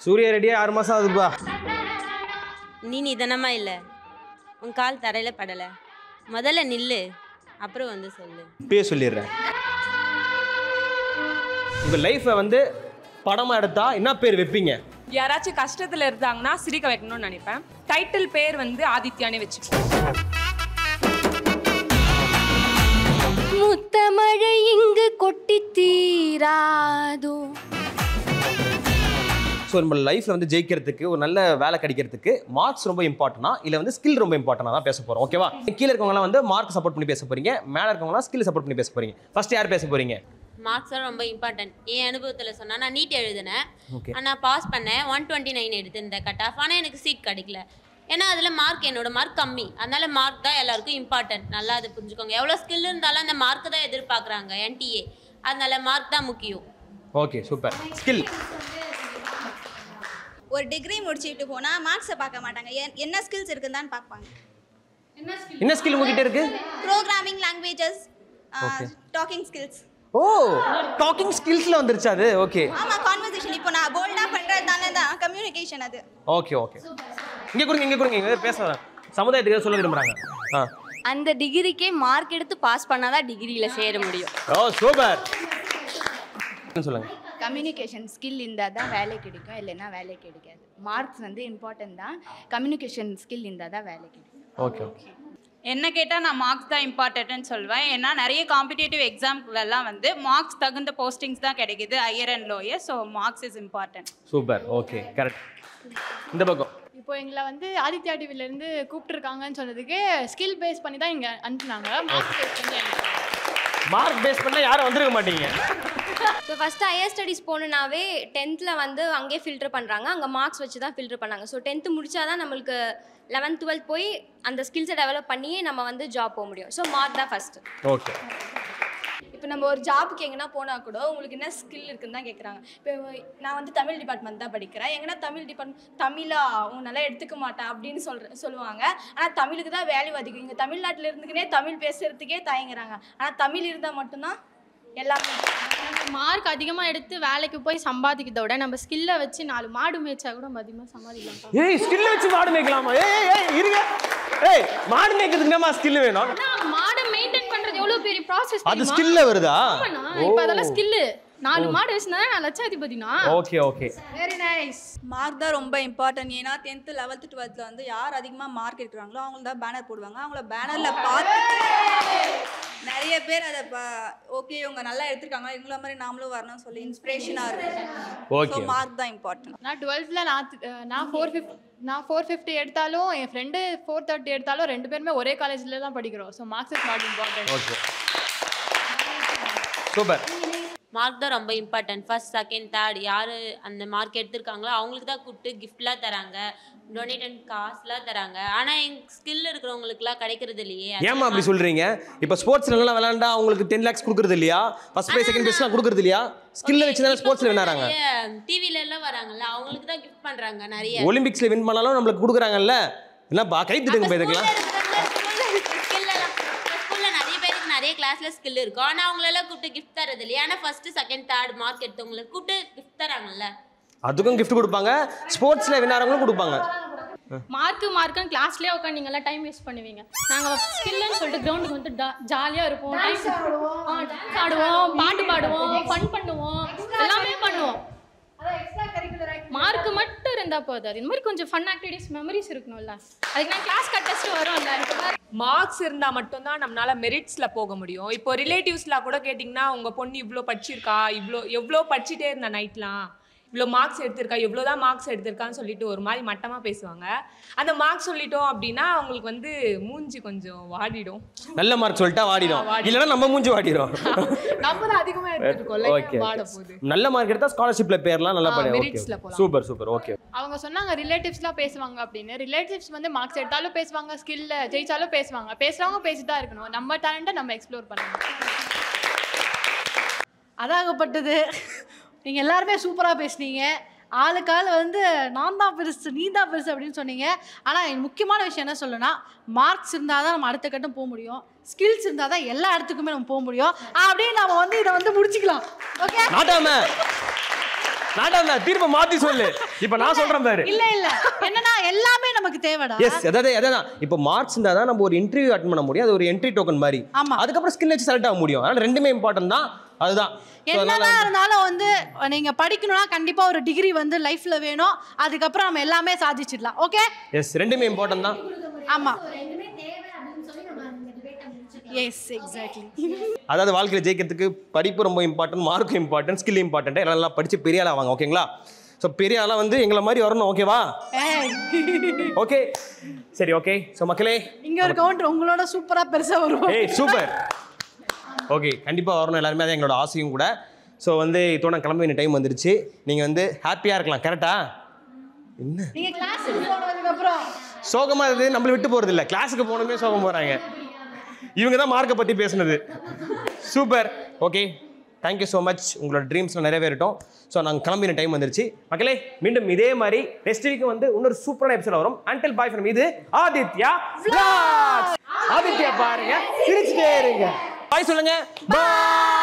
சூர்யா ரெடியா 6 மாசம் ஆகுதுப்பா. நீ நிதானமா இல்லை, உன் கால் தரையில் படலை. முதல்ல நில்லு, அப்புறம் வந்து சொல்லு. இப்பயே சொல்லிடுறேன். உங்கள் லைஃப்பை வந்து படமாக எடுத்தா என்ன பேர் வைப்பீங்க? யாராச்சும் கஷ்டத்தில் இருந்தாங்கன்னா சிரிக்க வைக்கணும்னு நினைப்பேன். டைட்டில் பேர் வந்து ஆதித்யானே வச்சுப்பேன். முத்தமழை இங்கு கொட்டி தீராதோ. ஸோ நம்ம லைஃப்பில் வந்து ஜெயிக்கிறதுக்கு, ஒரு நல்ல வேலை கிடைக்கிறதுக்கு மார்க்ஸ் ரொம்ப இம்பார்ட்டனா இல்லை வந்து ஸ்கில் ரொம்ப இம்பார்ட்டனாக தான் பேச போகிறோம். ஓகேவா? கீழே இருக்கவங்களாம் வந்து மார்க் சப்போர்ட் பண்ணி பேச போகிறீங்க, மேலே இருக்கவங்களாம் ஸ்கில் சப்போர்ட் பண்ணி பேச போகிறீங்க. ஃபர்ஸ்ட் யார் பேச போகிறீங்க? மார்க்ஸ் தான் ரொம்ப இம்பார்ட்டன்ட். என் அனுபவத்தில் சொன்னால், நான் நீட் எழுதினேன், நான் பாஸ் பண்ணேன், 129 எடுத்திருந்தேன் கட் ஆஃப். ஆனால் எனக்கு சீட் கிடைக்கல. ஏன்னா அதில் மார்க், என்னோட மார்க் கம்மி. அதனால மார்க் தான் எல்லாருக்கும் இம்பார்ட்டன்ட். நல்லா அதை புரிஞ்சுக்கோங்க. எவ்வளோ ஸ்கில் இருந்தாலும் அந்த மார்க்கு தான் எதிர்பார்க்குறாங்க NTA. அதனால மார்க் தான் முக்கியம். Okay, super. ஸ்கில் ஒரு டிகிரி முடிச்சுட்டு போனால் மார்க்ஸை பார்க்க மாட்டாங்க, என்ன ஸ்கில்ஸ் இருக்குன்னு தான் பார்ப்பாங்க. என்ன ஸ்கில் உங்ககிட்ட இருக்கு? Programming languages, talking skills. Oh, talking ஸ்கில்ஸ்ல வந்துருச்சு அது. ஓகே, ஆமாம், கான்வர்சேஷன். இப்போ நான் போல்டாக பண்ணுறதுனால தான் கம்யூனிகேஷன் அது. Okay okay. இங்கே கொடுங்க இங்கே பேச சமுதாயத்துக்கு சொல்ல விரும்புகிறாங்க. அந்த டிகிரிக்கே மார்க் எடுத்து பாஸ் பண்ணாதான் டிகிரியில் சேர முடியும். ஓ, சூப்பர். சொல்லுங்க. கம்யூனிகேஷன் ஸ்கில் இருந்தால் தான் வேலை கிடைக்கும், இல்லைன்னா வேலை கிடைக்காது. மார்க்ஸ் வந்து இம்பார்ட்டன்ட் தான், கம்யூனிகேஷன் ஸ்கில் இருந்தால் தான் வேலை கிடைக்கும். Okay okay. என்ன கேட்டால் நான் மார்க்ஸ் தான் இம்பார்ட்டன்ட்னு சொல்வேன். ஏன்னா நிறைய காம்படிட்டிவ் எக்ஸாம்களெல்லாம் வந்து மார்க்ஸ் தகுந்த போஸ்டிங்ஸ் தான் கிடைக்குது, higher and lower. So marks is important. Super. Okay, correct. இந்த பக்கம் இப்போ எங்களை வந்து ஆதித்யா டிவிலேருந்து கூப்பிட்டுருக்காங்கன்னு சொன்னதுக்கு ஸ்கில் பேஸ் பண்ணி தான் இங்கே அனுப்புனாங்க. மார்க் பேஸ் பண்ணால் யாரும் வந்துருக்க மாட்டீங்க. ஸோ ஃபஸ்ட்டு ஹையர் ஸ்டடீஸ் போகணுன்னாவே 10th வந்து அங்கேயே ஃபில்டர் பண்ணுறாங்க, அங்கே மார்க்ஸ் வச்சு தான் ஃபில்டர் பண்ணாங்க. ஸோ 10th முடிச்சா தான் நம்மளுக்கு 11th 12th போய் அந்த ஸ்கில்ஸை டெவலப் பண்ணியே நம்ம வந்து ஜாப் போக முடியும். ஸோ மார்க் தான் ஃபஸ்ட்டு. ஓகே. இப்போ நம்ம ஒரு ஜாபுக்கு எங்கன்னா போனால் கூட உங்களுக்கு என்ன ஸ்கில் இருக்குன்னு தான் கேட்குறாங்க. இப்போ நான் வந்து தமிழ் டிபார்ட்மெண்ட் தான் படிக்கிறேன். எங்கன்னா தமிழ் டிபார்ட்மெண்ட் தமிழா உன் நல்லா எடுத்துக்க மாட்டேன் அப்படின்னு சொல்லுவாங்க. ஆனால் தமிழுக்கு தான் வேல்யூ அதிகம். இங்கே தமிழ்நாட்டில் இருந்துக்கினே தமிழ் பேசுகிறதுக்கே தயங்குறாங்க. ஆனால் தமிழ் இருந்தால் மட்டும்தான் எல்லாமே. மார்க் அதிகமாக எடுத்து வேலைக்கு போய் சம்பாதிக்கிறத விட நம்ம ஸ்கில்லை வச்சு 4 மாடு மேய்ச்சா கூட நம்ம அதிகமாக சம்பாதிக்கலாம். ஏய், ஸ்கில் வச்சு மாடு மேய்க்கலாமா? ஏய் இருங்க. ஏய், மாடு மேய்க்கிறதுக்கு என்னமா ஸ்கில் வேணும்? மாடை மெயின்டைன் பண்றது எவ்வளவு பெரிய ப்ராசஸ். அது ஸ்கில்ல வருதா? இப்போ அதெல்லாம் ஸ்கில். 4 மாடு வச்சுனா நான் லட்சாதிபதினா. Okay okay. Very nice. Mark தான் ரொம்ப இம்பார்ட்டன்ட். ஏன்னா 10th 11th 12th வந்து யார் அதிகமாக மார்க் எடுக்கிறாங்களோ அவங்களுக்கு தான் பேனர் போடுவாங்க. அவங்கள பேனரில் பார்த்து நிறைய பேர் அதை ஓகே இவங்க நல்லா எடுத்துருக்காங்க, இவங்கள மாதிரி நாமளும் வரணும்னு சொல்லி இன்ஸ்பிரேஷனாக இருக்கும். ஓகே, மார்க் தான் இம்பார்ட்டன்ட். நான் 12th நான் 450 எடுத்தாலும் என் ஃப்ரெண்டு 430 எடுத்தாலும் 2 பேருமே ஒரே காலேஜில் தான் படிக்கிறோம். So marks is not important. Okay, super. Mark தான் ரொம்ப இம்பார்ட்டன்ட். ஃபர்ஸ்ட் செகண்ட் தேர்ட் யார் அந்த மார்க் எடுத்திருக்காங்களோ அவங்களுக்கு தான் கூப்பிட்டு கிஃப்ட்லாம் தராங்க, டொனேட் காசுலாம் தராங்க. ஆனால் எங்கள் ஸ்கில் இருக்கிறவங்களுக்குலாம் கிடைக்கிறது இல்லையே. ஏமா அப்படி சொல்கிறீங்க? இப்போ ஸ்போர்ட்ஸ்ல நல்லா விளையாண்டா அவங்களுக்கு 10 lakhs கொடுக்குறது இல்லையா? ஃபர்ஸ்ட் ப்ரைஸ் செகண்ட் ப்ரைஸ்லாம் கொடுக்குறது இல்லையா? ஸ்கில்ல வச்சு தான் ஸ்போர்ட்ஸ்ல வினாறாங்க. டிவில எல்லாம் வராங்கல்ல, அவங்களுக்கு தான் கிஃப்ட் பண்ணுறாங்க. நிறைய ஒலிம்பிக்ஸ்ல வின் பண்ணாலும் நம்மளுக்கு கொடுக்குறாங்கல்ல. என்னப்பா கை தட்டுங்க போயிருக்கலாம். நிறைய கிளாஸ்ல ஸ்கில் இருக்கும், ஆனா அவங்களெல்லாம் கூப்பிட்டு கிஃப்ட் தரது இல்லையா? ஆனா ஃபர்ஸ்ட் செகண்ட் தேர்ட் மார்க் எடுத்தவங்களுக்கு கூப்பிட்டு கிஃப்ட் தராங்கல்ல, அதுக்கும் கிஃப்ட் கொடுப்பாங்க. ஸ்போர்ட்ஸ்ல வினாரங்களும் கொடுப்பாங்க. மார்க்குன்னு கிளாஸ்லேயே உட்காந்து நீங்கள்லாம் டைம் வேஸ்ட் பண்ணுவீங்க. நாங்கள் ஸ்கில்லுன்னு சொல்லிட்டு கிரவுண்டுக்கு வந்து ஜாலியாக இருப்போம், டான்ஸ் ஆடுவோம், பாட்டு பாடுவோம், ஃபன் பண்ணுவோம், எல்லாமே பண்ணுவோம். மார்க் மட்டும் இருந்தால் போதாது, இந்த மாதிரி கொஞ்சம் ஃபன் ஆக்டிவிட்டிஸ் மெமரிஸ் இருக்கணும்ல. அதுக்கு நான் கிளாஸ் கட்டஸ்ட்டு வரும்ல. மார்க்ஸ் இருந்தால் மட்டும்தான் நம்மளால மெரிட்ஸில் போக முடியும். இப்போ ரிலேட்டிவ்ஸ்லாம் கூட கேட்டிங்கன்னா உங்கள் பொண்ணு இவ்வளோ படிச்சிருக்கா, எவ்வளோ படிச்சுட்டே இருந்த நைட்லாம், இவ்வளோ மார்க்ஸ் எடுத்திருக்கா, எவ்வளோதான் மார்க்ஸ் எடுத்திருக்கான்னு சொல்லிட்டு ஒரு மாதிரி மட்டமாக பேசுவாங்க. அந்த மார்க்ஸ் சொல்லிட்டோம் அப்படின்னா அவங்களுக்கு வந்து மூஞ்சி கொஞ்சம் வாடிடும். நல்ல மார்க் சொல்லிட்டா வாடிடும், இல்லைன்னா நம்ம மூஞ்சி வாடிடும். நம்ம தான் அதிகமாக எடுத்துருக்கோம், வாட போகுது. நல்ல மார்க் எடுத்தா ஸ்காலர்ஷிப்ல பேர்லாம் நல்லா மெரிட்ஸ்ல போலாம். Super super. ஓகே, அவங்க சொன்னாங்க ரிலேட்டிவ்ஸ்லாம் பேசுவாங்க அப்படின்னு. ரிலேட்டிவ்ஸ் வந்து மார்க்ஸ் எடுத்தாலும் பேசுவாங்க, ஸ்கில்ல ஜெயிச்சாலும் பேசுவாங்க. பேசுறவங்க பேசிதான் இருக்கணும். நம்ம டேலண்ட்டை நம்ம எக்ஸ்ப்ளோர் பண்ணணும். அதாகப்பட்டது. நீங்கள் எல்லாருமே சூப்பராக பேசுனீங்க. ஆளுக்கால் வந்து நான் தான் பெருசு நீ தான் பெருசு அப்படின்னு சொன்னீங்க. ஆனால் முக்கியமான விஷயம் என்ன சொல்லணும்னா, மார்க்ஸ் இருந்தால் தான் நம்ம அடுத்த கட்டம் போக முடியும், ஸ்கில்ஸ் இருந்தால் தான் எல்லா இடத்துக்குமே நம்ம போக முடியும். அப்படின்னு நம்ம வந்து இதை வந்து முடிச்சுக்கலாம். ஓகே, நாடா தீர்ப்பை மாத்தி சொல்லு. இப்ப நான் சொல்றேன் பாரு. இல்ல என்னன்னா எல்லாமே நமக்கு தேவைடா. எஸ் அதான் இப்போ மார்க்ஸ் இருந்தா தான் நம்ம ஒரு இன்டர்வியூ அட்டெண்ட் பண்ண முடியும். அது ஒரு என்ட்ரி டோக்கன் மாதிரி. அதுக்கப்புறம் ஸ்கில் வச்சு செலக்ட் ஆக முடியும். அதனால ரெண்டுமே இம்பார்ட்டன்ட் தான். அதுதான் என்னதான் இருந்தாலும் வந்து நீங்க படிக்கணும்னா கண்டிப்பா ஒரு டிகிரி வந்து லைஃப்ல வேணும். அதுக்கப்புறம் நம்ம எல்லாமே சாதிச்சிடலாம். ஓகே எஸ் ரெண்டுமே இம்பார்ட்டன்ட் தான். ஆமா எஸ் எக்ஸாக்ட்லி. அதாவது வாழ்க்கையில் ஜெயிக்கிறதுக்கு படிப்பு ரொம்ப இம்பார்ட்டன்ட், மார்க்கும் இம்பார்ட்டன்ட், ஸ்கில் இம்பார்ட்டன்ட். எல்லாம் படிச்சு பெரிய ஆளா வாங்க. ஓகேங்களா? ஸோ பெரிய ஆளாக வந்து எங்களை மாதிரி வரணும். ஓகேவா? ஓகே சரி ஓகே. ஸோ மக்களே இங்க ஒரு கவுண்டர் உங்களோட சூப்பரா பெருசா வரும். ஏய் சூப்பர். ஓகே கண்டிப்பாக வரணும் எல்லாருமே. அதான் எங்களோட ஆசையும் கூட. ஸோ வந்து இதோட கிளம்ப வேண்டிய டைம் வந்துருச்சு. நீங்கள் வந்து ஹாப்பியாக இருக்கலாம். கரெக்டா? என்ன நீங்க கிளாஸுக்கு போனதுக்கு அப்புறம் சோகமாக இருக்குது. நம்மளை விட்டு போகிறது இல்லை. கிளாஸுக்கு போனமே சோகம் போகிறாங்க. இவங்க தான் மார்க்கை பற்றி பேசுனது. Super. Okay thank you so much. உங்களோட ட்ரீம்ஸ்லாம் நிறைவேறட்டும். ஸோ நாங்கள் கிளம்பின டைம் வந்துருச்சு. மக்களே மீண்டும் இதே மாதிரி நெக்ஸ்ட் வீக் வந்து இன்னொரு சூப்பரான எபிசோட் வரும். அன்டில் பாய் ஃப்ரம் இது ஆதித்யா vlogs. ஆதித்யா பாருங்க, சிரிச்சுட்டே இருங்க. பாய் சொல்லுங்க. பாய்.